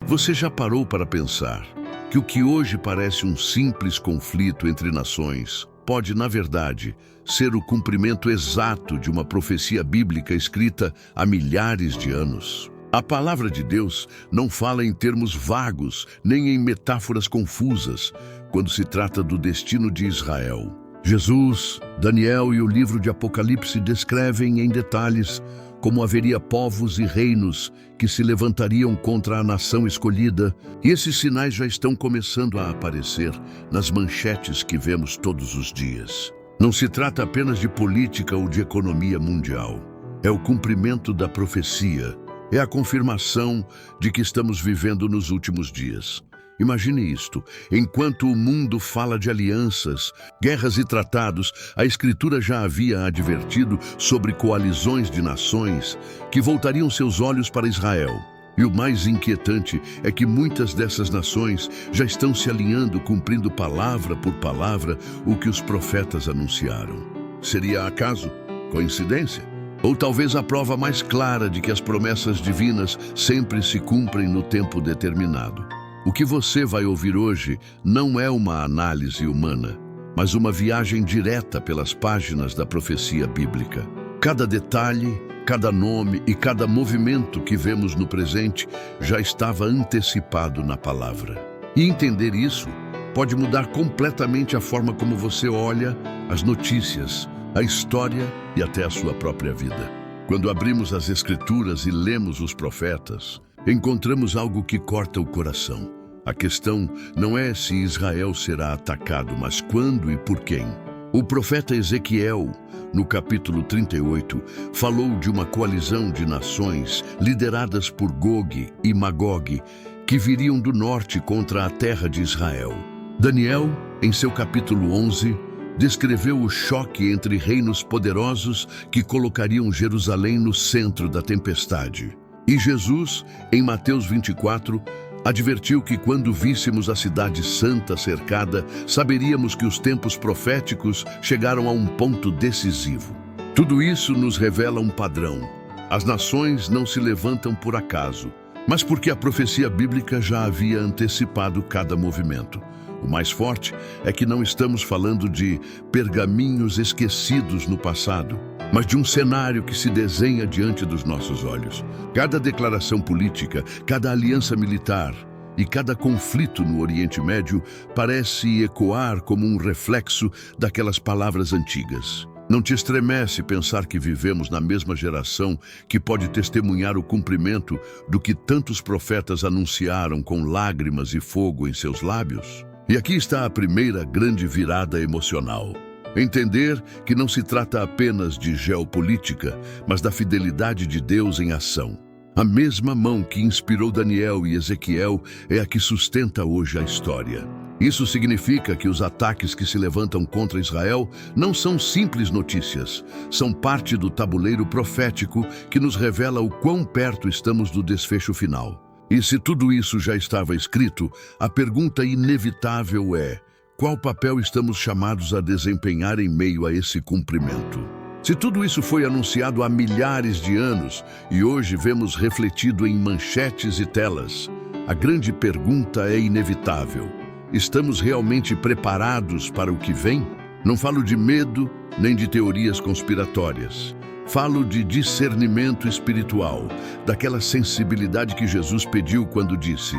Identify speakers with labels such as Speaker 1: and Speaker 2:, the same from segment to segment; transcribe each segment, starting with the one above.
Speaker 1: Você já parou para pensar que o que hoje parece um simples conflito entre nações pode, na verdade, ser o cumprimento exato de uma profecia bíblica escrita há milhares de anos? A palavra de Deus não fala em termos vagos, nem em metáforas confusas, quando se trata do destino de Israel. Jesus, Daniel e o livro de Apocalipse descrevem em detalhes como haveria povos e reinos que se levantariam contra a nação escolhida, e esses sinais já estão começando a aparecer nas manchetes que vemos todos os dias. Não se trata apenas de política ou de economia mundial. É o cumprimento da profecia. É a confirmação de que estamos vivendo nos últimos dias. Imagine isto: enquanto o mundo fala de alianças, guerras e tratados, a Escritura já havia advertido sobre coalizões de nações que voltariam seus olhos para Israel. E o mais inquietante é que muitas dessas nações já estão se alinhando, cumprindo palavra por palavra o que os profetas anunciaram. Seria acaso coincidência? Ou talvez a prova mais clara de que as promessas divinas sempre se cumprem no tempo determinado. O que você vai ouvir hoje não é uma análise humana, mas uma viagem direta pelas páginas da profecia bíblica. Cada detalhe, cada nome e cada movimento que vemos no presente já estava antecipado na palavra. E entender isso pode mudar completamente a forma como você olha as notícias, a história e até a sua própria vida. Quando abrimos as Escrituras e lemos os profetas, encontramos algo que corta o coração. A questão não é se Israel será atacado, mas quando e por quem. O profeta Ezequiel, no capítulo 38, falou de uma coalizão de nações lideradas por Gog e Magog, que viriam do norte contra a terra de Israel. Daniel, em seu capítulo 11, descreveu o choque entre reinos poderosos que colocariam Jerusalém no centro da tempestade. E Jesus, em Mateus 24, advertiu que quando víssemos a cidade santa cercada, saberíamos que os tempos proféticos chegaram a um ponto decisivo. Tudo isso nos revela um padrão. As nações não se levantam por acaso, mas porque a profecia bíblica já havia antecipado cada movimento. O mais forte é que não estamos falando de pergaminhos esquecidos no passado, mas de um cenário que se desenha diante dos nossos olhos. Cada declaração política, cada aliança militar e cada conflito no Oriente Médio parece ecoar como um reflexo daquelas palavras antigas. Não te estremece pensar que vivemos na mesma geração que pode testemunhar o cumprimento do que tantos profetas anunciaram com lágrimas e fogo em seus lábios? E aqui está a primeira grande virada emocional. Entender que não se trata apenas de geopolítica, mas da fidelidade de Deus em ação. A mesma mão que inspirou Daniel e Ezequiel é a que sustenta hoje a história. Isso significa que os ataques que se levantam contra Israel não são simples notícias, são parte do tabuleiro profético que nos revela o quão perto estamos do desfecho final. E se tudo isso já estava escrito, a pergunta inevitável é: qual papel estamos chamados a desempenhar em meio a esse cumprimento? Se tudo isso foi anunciado há milhares de anos e hoje vemos refletido em manchetes e telas, a grande pergunta é inevitável: estamos realmente preparados para o que vem? Não falo de medo nem de teorias conspiratórias. Falo de discernimento espiritual, daquela sensibilidade que Jesus pediu quando disse: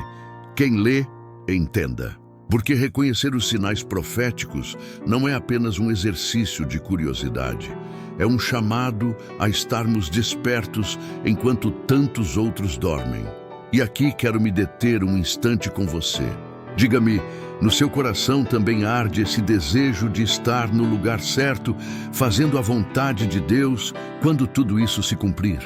Speaker 1: quem lê, entenda. Porque reconhecer os sinais proféticos não é apenas um exercício de curiosidade, é um chamado a estarmos despertos enquanto tantos outros dormem. E aqui quero me deter um instante com você. Diga-me, no seu coração também arde esse desejo de estar no lugar certo, fazendo a vontade de Deus quando tudo isso se cumprir?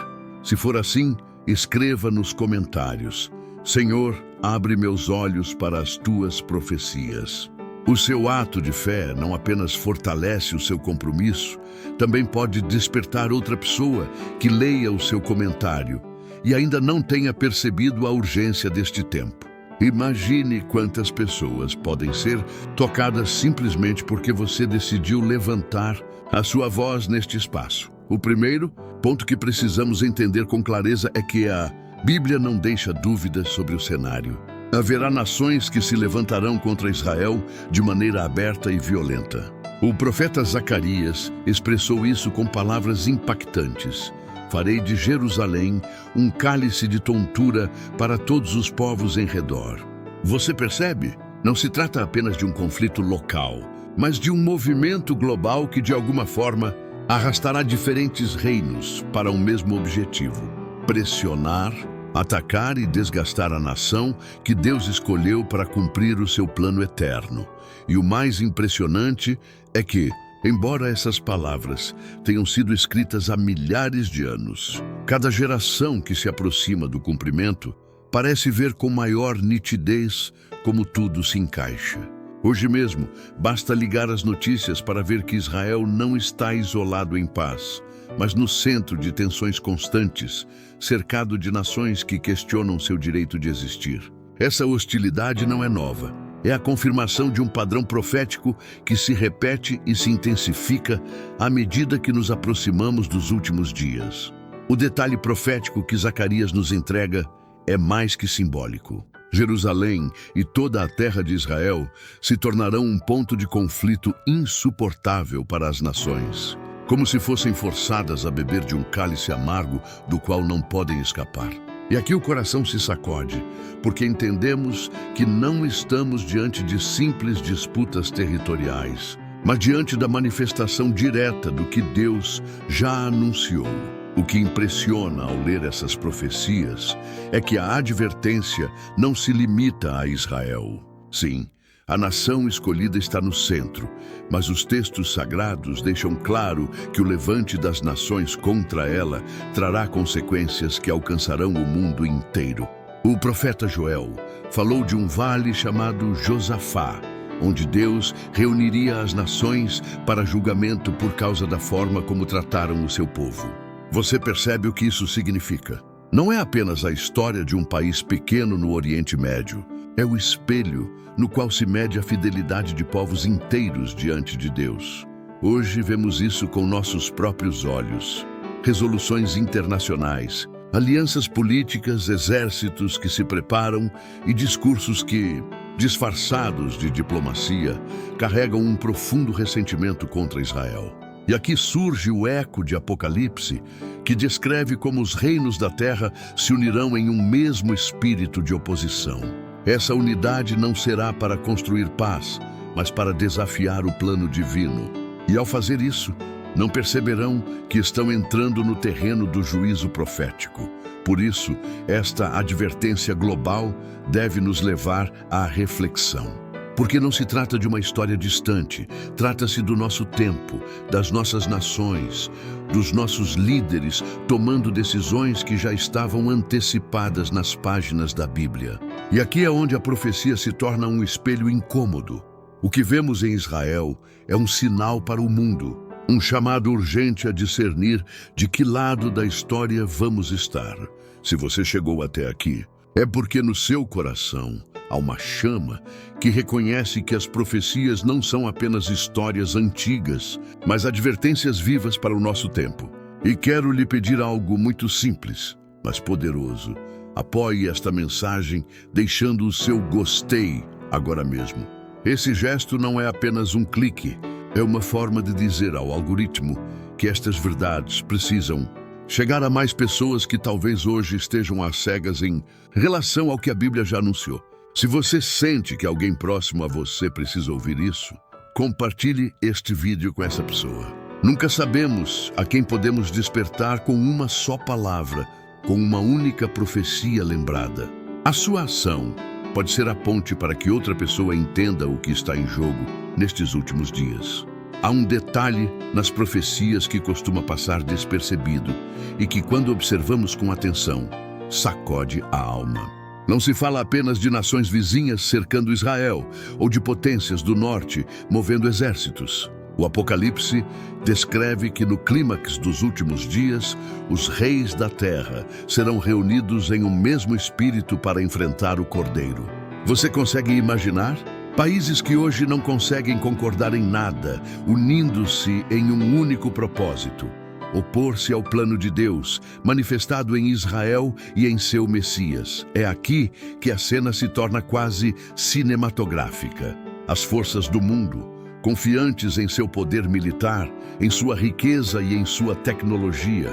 Speaker 1: Se for assim, escreva nos comentários: Senhor, abre meus olhos para as tuas profecias. O seu ato de fé não apenas fortalece o seu compromisso, também pode despertar outra pessoa que leia o seu comentário e ainda não tenha percebido a urgência deste tempo. Imagine quantas pessoas podem ser tocadas simplesmente porque você decidiu levantar a sua voz neste espaço. O primeiro ponto que precisamos entender com clareza é que a Bíblia não deixa dúvidas sobre o cenário. Haverá nações que se levantarão contra Israel de maneira aberta e violenta. O profeta Zacarias expressou isso com palavras impactantes. Farei de Jerusalém um cálice de tontura para todos os povos em redor. Você percebe? Não se trata apenas de um conflito local, mas de um movimento global que, de alguma forma, arrastará diferentes reinos para um mesmo objetivo: pressionar, atacar e desgastar a nação que Deus escolheu para cumprir o seu plano eterno. E o mais impressionante é que, embora essas palavras tenham sido escritas há milhares de anos, cada geração que se aproxima do cumprimento parece ver com maior nitidez como tudo se encaixa. Hoje mesmo, basta ligar as notícias para ver que Israel não está isolado em paz, mas no centro de tensões constantes, cercado de nações que questionam seu direito de existir. Essa hostilidade não é nova. É a confirmação de um padrão profético que se repete e se intensifica à medida que nos aproximamos dos últimos dias. O detalhe profético que Zacarias nos entrega é mais que simbólico. Jerusalém e toda a terra de Israel se tornarão um ponto de conflito insuportável para as nações, como se fossem forçadas a beber de um cálice amargo do qual não podem escapar. E aqui o coração se sacode, porque entendemos que não estamos diante de simples disputas territoriais, mas diante da manifestação direta do que Deus já anunciou. O que impressiona ao ler essas profecias é que a advertência não se limita a Israel. Sim, a nação escolhida está no centro, mas os textos sagrados deixam claro que o levante das nações contra ela trará consequências que alcançarão o mundo inteiro. O profeta Joel falou de um vale chamado Josafá, onde Deus reuniria as nações para julgamento por causa da forma como trataram o seu povo. Você percebe o que isso significa? Não é apenas a história de um país pequeno no Oriente Médio. É o espelho no qual se mede a fidelidade de povos inteiros diante de Deus. Hoje vemos isso com nossos próprios olhos. Resoluções internacionais, alianças políticas, exércitos que se preparam e discursos que, disfarçados de diplomacia, carregam um profundo ressentimento contra Israel. E aqui surge o eco de Apocalipse, que descreve como os reinos da terra se unirão em um mesmo espírito de oposição. Essa unidade não será para construir paz, mas para desafiar o plano divino. E ao fazer isso, não perceberão que estão entrando no terreno do juízo profético. Por isso, esta advertência global deve nos levar à reflexão. Porque não se trata de uma história distante, trata-se do nosso tempo, das nossas nações, dos nossos líderes tomando decisões que já estavam antecipadas nas páginas da Bíblia. E aqui é onde a profecia se torna um espelho incômodo. O que vemos em Israel é um sinal para o mundo, um chamado urgente a discernir de que lado da história vamos estar. Se você chegou até aqui, é porque no seu coração há uma chama que reconhece que as profecias não são apenas histórias antigas, mas advertências vivas para o nosso tempo. E quero lhe pedir algo muito simples, mas poderoso. Apoie esta mensagem deixando o seu gostei agora mesmo. Esse gesto não é apenas um clique, é uma forma de dizer ao algoritmo que estas verdades precisam chegar a mais pessoas que talvez hoje estejam às cegas em relação ao que a Bíblia já anunciou. Se você sente que alguém próximo a você precisa ouvir isso, compartilhe este vídeo com essa pessoa. Nunca sabemos a quem podemos despertar com uma só palavra, com uma única profecia lembrada. A sua ação pode ser a ponte para que outra pessoa entenda o que está em jogo nestes últimos dias. Há um detalhe nas profecias que costuma passar despercebido e que, quando observamos com atenção, sacode a alma. Não se fala apenas de nações vizinhas cercando Israel ou de potências do norte movendo exércitos. O Apocalipse descreve que no clímax dos últimos dias, os reis da terra serão reunidos em um mesmo espírito para enfrentar o Cordeiro. Você consegue imaginar? Países que hoje não conseguem concordar em nada, unindo-se em um único propósito: opor-se ao plano de Deus, manifestado em Israel e em seu Messias. É aqui que a cena se torna quase cinematográfica. As forças do mundo, confiantes em seu poder militar, em sua riqueza e em sua tecnologia,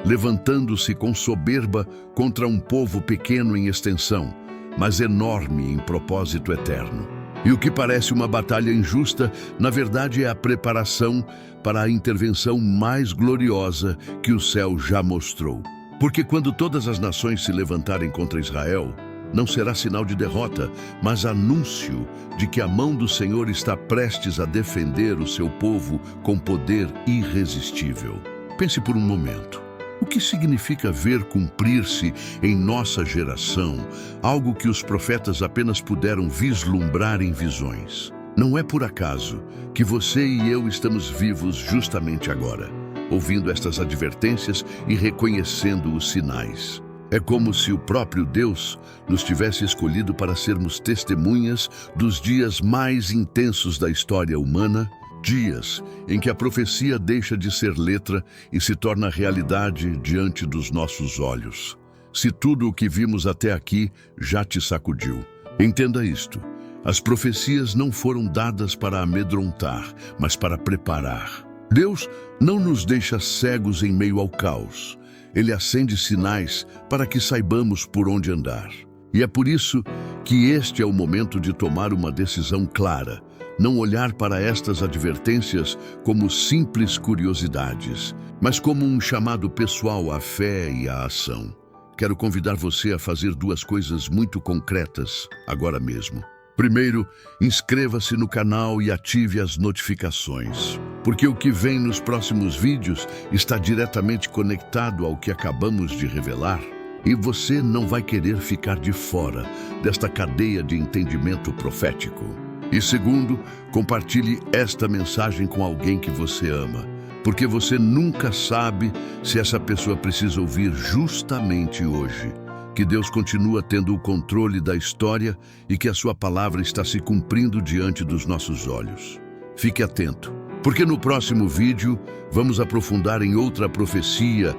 Speaker 1: levantando-se com soberba contra um povo pequeno em extensão, mas enorme em propósito eterno. E o que parece uma batalha injusta, na verdade é a preparação para a intervenção mais gloriosa que o céu já mostrou. Porque quando todas as nações se levantarem contra Israel, não será sinal de derrota, mas anúncio de que a mão do Senhor está prestes a defender o seu povo com poder irresistível. Pense por um momento. O que significa ver cumprir-se em nossa geração algo que os profetas apenas puderam vislumbrar em visões? Não é por acaso que você e eu estamos vivos justamente agora, ouvindo estas advertências e reconhecendo os sinais. É como se o próprio Deus nos tivesse escolhido para sermos testemunhas dos dias mais intensos da história humana, dias em que a profecia deixa de ser letra e se torna realidade diante dos nossos olhos. Se tudo o que vimos até aqui já te sacudiu, entenda isto: as profecias não foram dadas para amedrontar, mas para preparar. Deus não nos deixa cegos em meio ao caos. Ele acende sinais para que saibamos por onde andar. E é por isso que este é o momento de tomar uma decisão clara. Não olhar para estas advertências como simples curiosidades, mas como um chamado pessoal à fé e à ação. Quero convidar você a fazer duas coisas muito concretas agora mesmo. Primeiro, inscreva-se no canal e ative as notificações, porque o que vem nos próximos vídeos está diretamente conectado ao que acabamos de revelar, e você não vai querer ficar de fora desta cadeia de entendimento profético. E segundo, compartilhe esta mensagem com alguém que você ama, porque você nunca sabe se essa pessoa precisa ouvir justamente hoje que Deus continua tendo o controle da história e que a sua palavra está se cumprindo diante dos nossos olhos. Fique atento, porque no próximo vídeo vamos aprofundar em outra profecia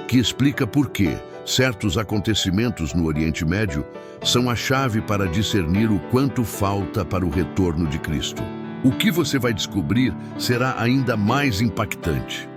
Speaker 1: que explica por que certos acontecimentos no Oriente Médio são a chave para discernir o quanto falta para o retorno de Cristo. O que você vai descobrir será ainda mais impactante.